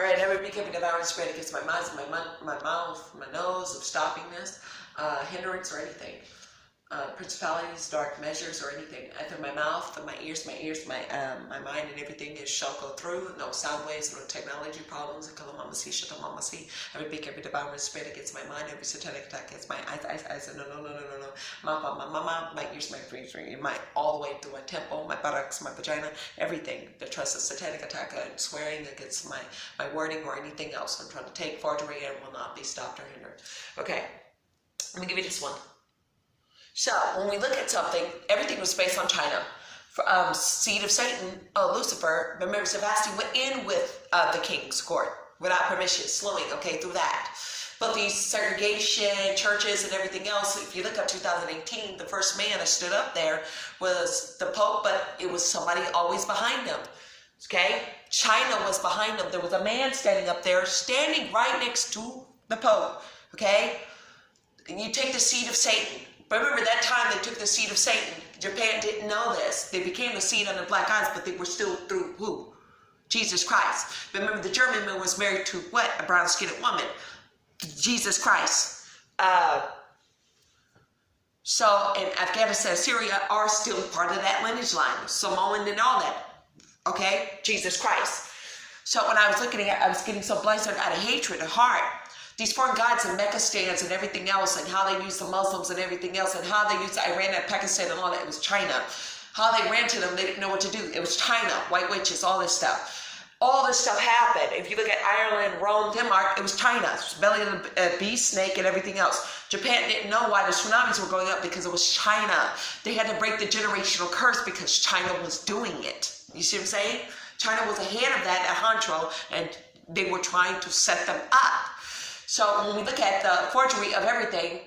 All right, everybody becoming devouring spirit against my mind, my mouth, my nose, of stopping this, hindrance or anything. Principalities, dark measures, or anything. Either my mouth, my ears, my mind, and everything shall go through. No sound waves, no technology problems. Every big, every devouring spirit against my mind, every satanic attack against my eyes. No. My ears, my all the way through my temple, my buttocks, my vagina, everything. The trust of satanic attack and swearing against my wording or anything else. I'm trying to take forgery and will not be stopped or hindered. Okay, let me give you this one. So, when we look at something, everything was based on China. Seed of Satan, Lucifer, remember, Sebastian went in with the king's court without permission, slowing, through that. But these segregation, churches, and everything else, if you look at 2018, the first man that stood up there was the Pope, but it was somebody always behind him. Okay? China was behind him. There was a man standing up there, standing right next to the Pope. Okay? And you take the seed of Satan. Remember that time they took the seed of Satan. Japan didn't know this. They became the seed under black eyes, but they were still through who? Jesus Christ. Remember the German man was married to what? A brown-skinned woman. Jesus Christ. So in Afghanistan, Syria are still part of that lineage line. Samoan and all that. Okay? Jesus Christ. So when I was looking at it, I was getting so blasted out of hatred, of heart. These foreign gods and Mecca stands and everything else, and how they use the Muslims and everything else, and how they use Iran and Pakistan and all that. It was China. How they ran to them, they didn't know what to do. It was China, white witches, all this stuff. All this stuff happened. If you look at Ireland, Rome, Denmark, it was China. It was belly of the beast, snake, and everything else. Japan didn't know why the tsunamis were going up because it was China. They had to break the generational curse because China was doing it. You see what I'm saying? China was ahead of that at Hantro, and they were trying to set them up. So when we look at the forgery of everything,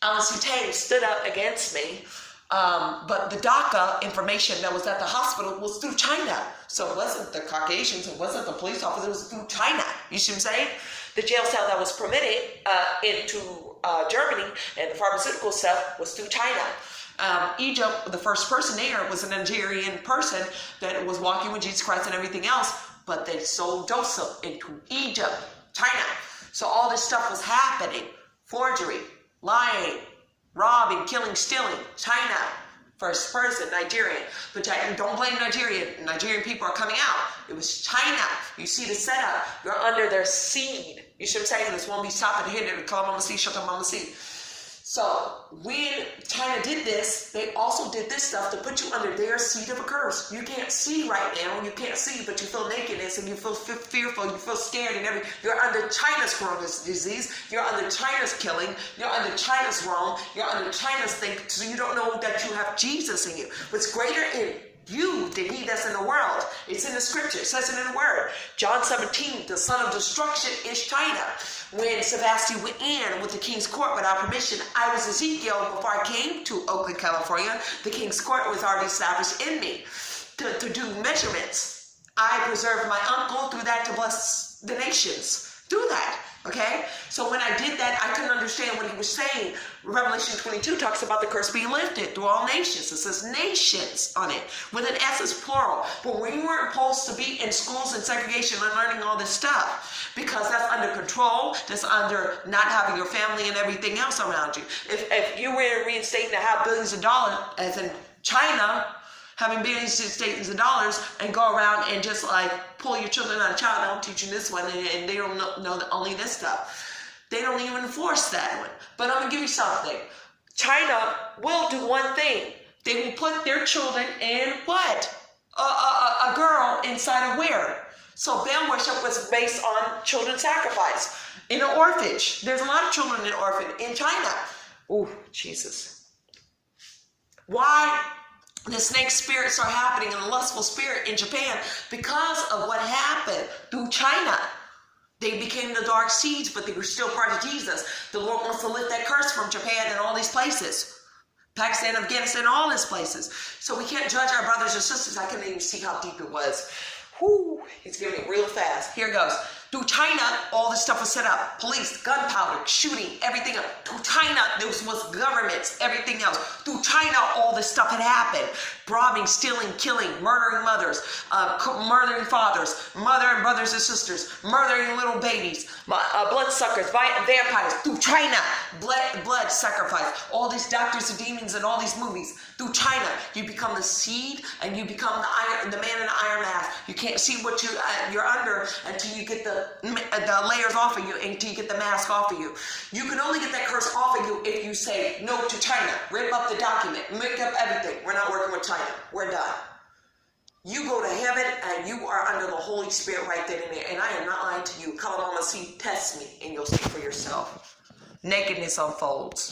Alan Sutane stood up against me, but the DACA information that was at the hospital was through China. So it wasn't the Caucasians, it wasn't the police officers, it was through China. You see what I'm saying? The jail cell that was permitted into Germany and the pharmaceutical stuff was through China. Egypt, the first person there was a Nigerian person that was walking with Jesus Christ and everything else, but they sold Joseph into Egypt, China. So all this stuff was happening. Forgery, lying, robbing, killing, stealing. China, first person, Nigerian. But don't blame Nigeria. Nigerian people are coming out. It was China. You see the setup. You're under their seed. You should say this won't be stopping here. So when China did this, they also did this stuff to put you under their seed of a curse. You can't see right now. You can't see, but you feel nakedness and you feel fearful. You feel scared and everything. You're under China's corona disease. You're under China's killing. You're under China's wrong. You're under China's thing. So you don't know that you have Jesus in you. What's greater in you than he that's in the world. It's in the scripture. It says it in the word. John 17, the son of destruction is China. When Sebastian went in with the king's court without permission, I was Ezekiel before I came to Oakland, California. The king's court was already established in me to do measurements. I preserved my uncle through that to bless the nations. Do that. Okay? So when I did that, I couldn't understand what he was saying. Revelation 22 talks about the curse being lifted through all nations. It says nations on it, with an S is plural. But we weren't supposed to be in schools and segregation and learning all this stuff, because that's under control. That's under not having your family and everything else around you. If you were reinstating to have billions of dollars, as in China, having billions of dollars and go around and just like pull your children out of child, I'm teaching this one, and they don't know only this stuff. They don't even enforce that one. But I'm going to give you something. China will do one thing. They will put their children in what? A girl inside a where? So Baal worship was based on children sacrifice. In an orphanage. There's a lot of children in orphan in China. Oh, Jesus. Why? The snake spirits are happening and the lustful spirit in Japan because of what happened through China. They became the dark seeds, but they were still part of Jesus. The Lord wants to lift that curse from Japan and all these places. Pakistan, Afghanistan, all these places. So we can't judge our brothers and sisters. I couldn't even see how deep it was. Whoo, it's getting real fast. Here it goes. Through China, all this stuff was set up. Police, gunpowder, shooting, everything else. Through China, this was governments, everything else. Through China, all this stuff had happened. Robbing, stealing, killing, murdering mothers, murdering fathers, murdering brothers and sisters, murdering little babies, bloodsuckers, vampires. Through China, blood sacrifice. All these doctors and demons and all these movies. Through China, you become the seed and you become the man in the iron mask. You can't see what you're under until you get the layers off of you, until you get the mask off of you. You can only get that curse off of you if you say no to China. Rip up the document. Make up everything. We're not working with China. We're done. You go to heaven and you are under the Holy Spirit right then and there. And I am not lying to you. Come on, see, test me, and you'll see for yourself. Nakedness unfolds.